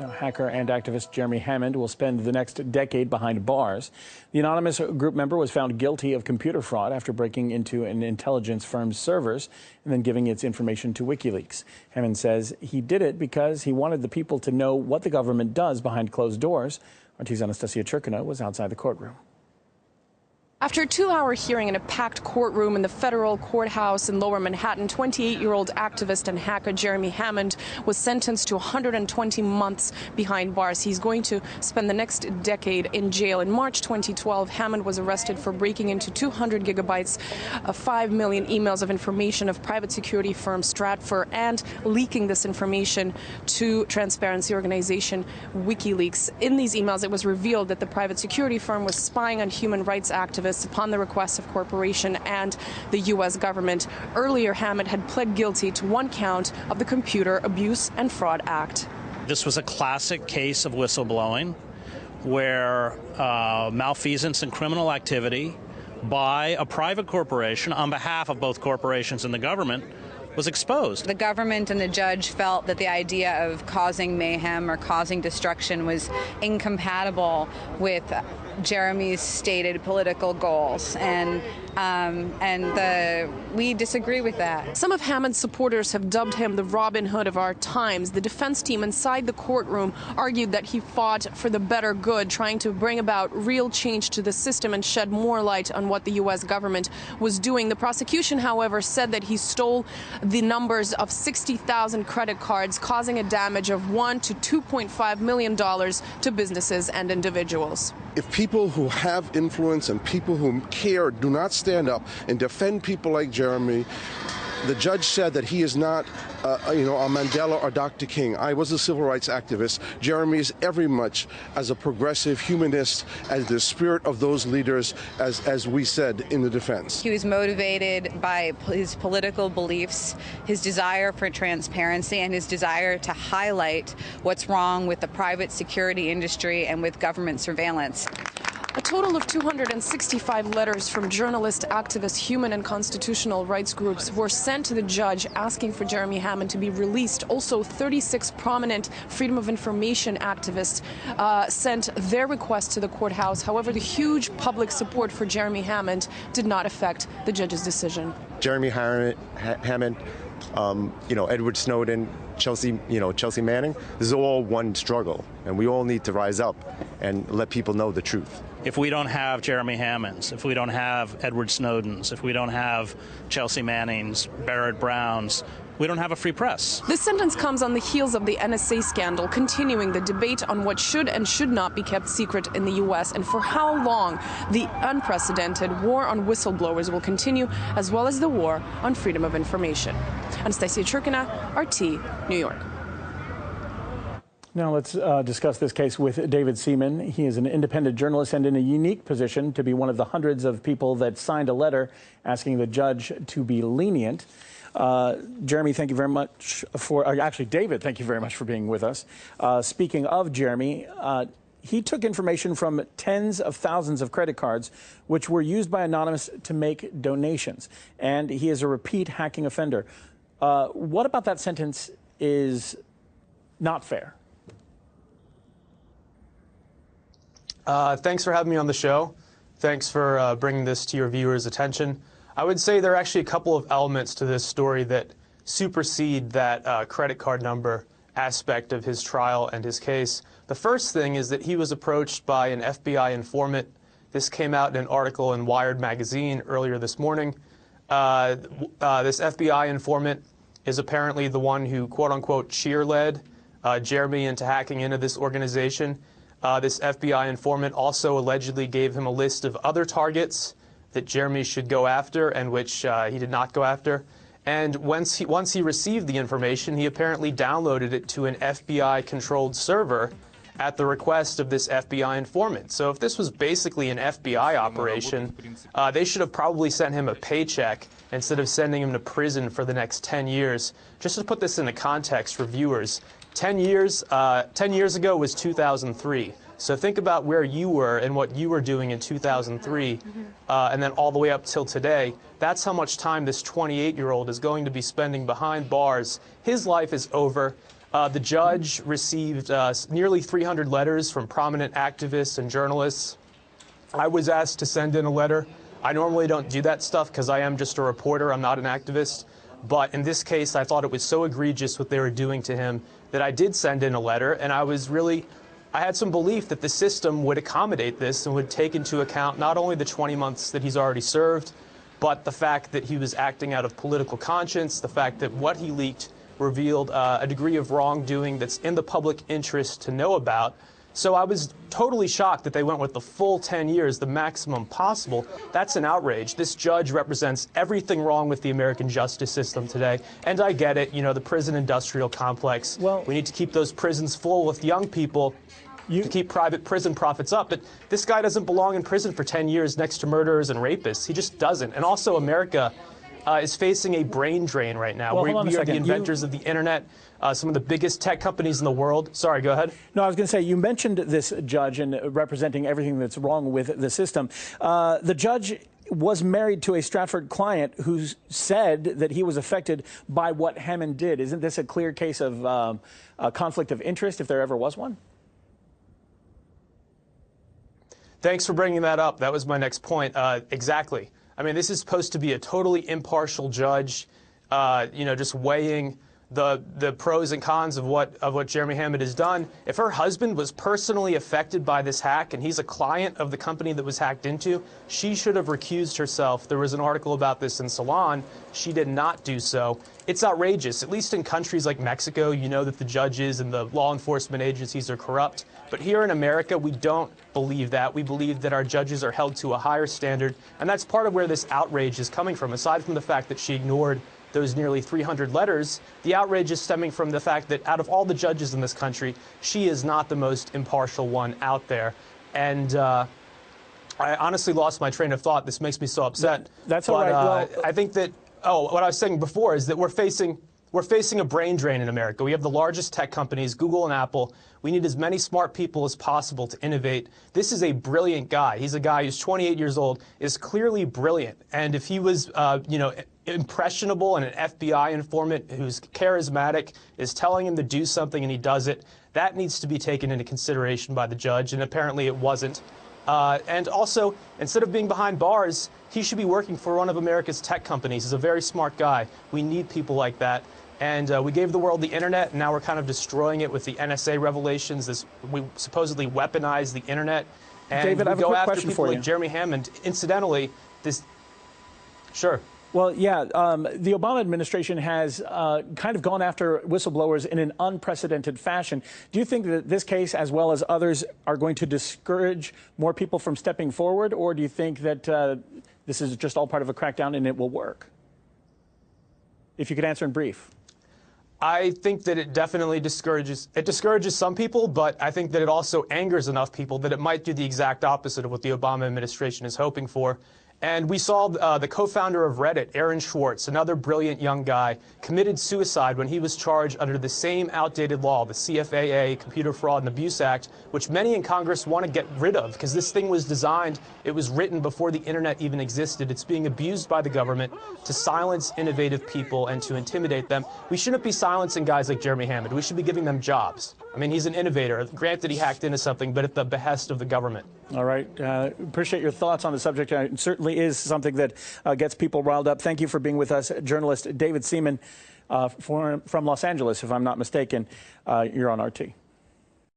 Now, hacker and activist Jeremy Hammond will spend the next decade behind bars. The anonymous group member was found guilty of computer fraud after breaking into an intelligence firm's servers and then giving its information to Wikileaks. Hammond says he did it because he wanted the people to know what the government does behind closed doors. RT's Anastasia Churkina was outside the courtroom. After a 2-hour hearing in a packed courtroom in the federal courthouse in Lower Manhattan, 28-year-old activist and hacker Jeremy Hammond was sentenced to 120 months behind bars. He's going to spend the next decade in jail. In March 2012, Hammond was arrested for breaking into 200 gigabytes of 5 million emails of information of private security firm Stratfor and leaking this information to transparency organization Wikileaks. In these emails, it was revealed that the private security firm was spying on human rights activists upon the request of corporation and the U.S. government. Earlier, Hammond had pled guilty to one count of the Computer Abuse and Fraud Act. This was a classic case of whistleblowing where malfeasance and criminal activity by a private corporation on behalf of both corporations and the government was exposed. The government and the judge felt that the idea of causing mayhem or causing destruction was incompatible with Jeremy's stated political goals, and we disagree with that. Some of Hammond's supporters have dubbed him the Robin Hood of our times. The defense team inside the courtroom argued that he fought for the better good, trying to bring about real change to the system and shed more light on what the U.S. government was doing. The prosecution, however, said that he stole the numbers of 60,000 credit cards, causing a damage of $1 to $2.5 million to businesses and individuals. If people who have influence and people who care do not stand up and defend people like Jeremy, the judge said that he is not, a Mandela or Dr. King. I was a civil rights activist. Jeremy is every much as a progressive humanist, as the spirit of those leaders, as we said in the defense. He was motivated by his political beliefs, his desire for transparency, and his desire to highlight what's wrong with the private security industry and with government surveillance. A total of 265 letters from journalists, activists, human and constitutional rights groups were sent to the judge asking for Jeremy Hammond to be released. Also, 36 prominent freedom of information activists sent their request to the courthouse. However, the huge public support for Jeremy Hammond did not affect the judge's decision. Jeremy Hammond, Edward Snowden, Chelsea Manning, this is all one struggle, and we all need to rise up and let people know the truth. If we don't have Jeremy Hammonds, if we don't have Edward Snowdens, if we don't have Chelsea Mannings, Barrett Browns, we don't have a free press. This sentence comes on the heels of the NSA scandal, continuing the debate on what should and should not be kept secret in the U.S. and for how long the unprecedented war on whistleblowers will continue, as well as the war on freedom of information. Anastasia Churkina, RT, New York. Now let's discuss this case with David Seaman. He is an independent journalist and in a unique position to be one of the hundreds of people that signed a letter asking the judge to be lenient. Jeremy, thank you very much for, actually David, thank you very much for being with us. Speaking of Jeremy, he took information from tens of thousands of credit cards which were used by Anonymous to make donations, and he is a repeat hacking offender. What about that sentence is not fair? Thanks for having me on the show. Thanks for bringing this to your viewers' attention. I would say there are actually a couple of elements to this story that supersede that credit card number aspect of his trial and his case. The first thing is that he was approached by an FBI informant. This came out in an article in Wired magazine earlier this morning. This FBI informant is apparently the one who, quote-unquote, cheerled Jeremy into hacking into this organization. This FBI informant also allegedly gave him a list of other targets that Jeremy should go after and which he did not go after. And once he received the information, he apparently downloaded it to an FBI-controlled server at the request of this FBI informant. So if this was basically an FBI operation, they should have probably sent him a paycheck instead of sending him to prison for the next 10 years. Just to put this into context for viewers, 10 years ago was 2003. So think about where you were and what you were doing in 2003, and then all the way up till today. That's how much time this 28-year-old is going to be spending behind bars. His life is over. The judge received nearly 300 letters from prominent activists and journalists. I was asked to send in a letter. I normally don't do that stuff because I am just a reporter. I'm not an activist. But in this case, I thought it was so egregious what they were doing to him that I did send in a letter, and I had some belief that the system would accommodate this and would take into account not only the 20 months that he's already served, but the fact that he was acting out of political conscience, the fact that what he leaked revealed a degree of wrongdoing that's in the public interest to know about. So I was totally shocked that they went with the full 10 years, the maximum possible. That's an outrage. This judge represents everything wrong with the American justice system today. And I get it, the prison industrial complex. Well, we need to keep those prisons full with young people to keep private prison profits up. But this guy doesn't belong in prison for 10 years next to murderers and rapists. He just doesn't. And also America is facing a brain drain right now. Well, we are the inventors of the internet, some of the biggest tech companies in the world. Sorry, go ahead. No, I was going to say, you mentioned this judge and representing everything that's wrong with the system. The judge was married to a Stratford client who said that he was affected by what Hammond did. Isn't this a clear case of a conflict of interest, if there ever was one? Thanks for bringing that up. That was my next point. Exactly. I mean, this is supposed to be a totally impartial judge, just weighing the pros and cons of what Jeremy Hammond has done. If her husband was personally affected by this hack and he's a client of the company that was hacked into, she should have recused herself. There was an article about this in Salon. She did not do so. It's outrageous. At least in countries like Mexico, you know that the judges and the law enforcement agencies are corrupt. But here in America, we don't believe that. We believe that our judges are held to a higher standard. And that's part of where this outrage is coming from. Aside from the fact that she ignored those nearly 300 letters, the outrage is stemming from the fact that out of all the judges in this country, she is not the most impartial one out there. And I honestly lost my train of thought. This makes me so upset. That's all right. Well, I think that, what I was saying before is that we're facing a brain drain in America. We have the largest tech companies, Google and Apple. We need as many smart people as possible to innovate. This is a brilliant guy. He's a guy who's 28 years old, is clearly brilliant. And if he was, impressionable and an FBI informant who's charismatic is telling him to do something and he does it, that needs to be taken into consideration by the judge, and apparently it wasn't. And also, instead of being behind bars, he should be working for one of America's tech companies. He's a very smart guy. We need people like that. And we gave the world the internet, and now we're kind of destroying it with the NSA revelations. We supposedly weaponize the internet. And David, I have a quick question for you. Like Jeremy Hammond. Incidentally, Sure. Well, yeah, the Obama administration has kind of gone after whistleblowers in an unprecedented fashion. Do you think that this case, as well as others, are going to discourage more people from stepping forward, or do you think that this is just all part of a crackdown and it will work? If you could answer in brief. I think that it definitely discourages some people, but I think that it also angers enough people that it might do the exact opposite of what the Obama administration is hoping for. And we saw the co-founder of Reddit, Aaron Swartz, another brilliant young guy, committed suicide when he was charged under the same outdated law, the CFAA, Computer Fraud and Abuse Act, which many in Congress want to get rid of because this thing was designed, it was written before the internet even existed. It's being abused by the government to silence innovative people and to intimidate them. We shouldn't be silencing guys like Jeremy Hammond. We should be giving them jobs. I mean, he's an innovator. Granted, he hacked into something, but at the behest of the government. All right. Appreciate your thoughts on the subject. It certainly is something that gets people riled up. Thank you for being with us, journalist David Seaman from Los Angeles, if I'm not mistaken. You're on RT.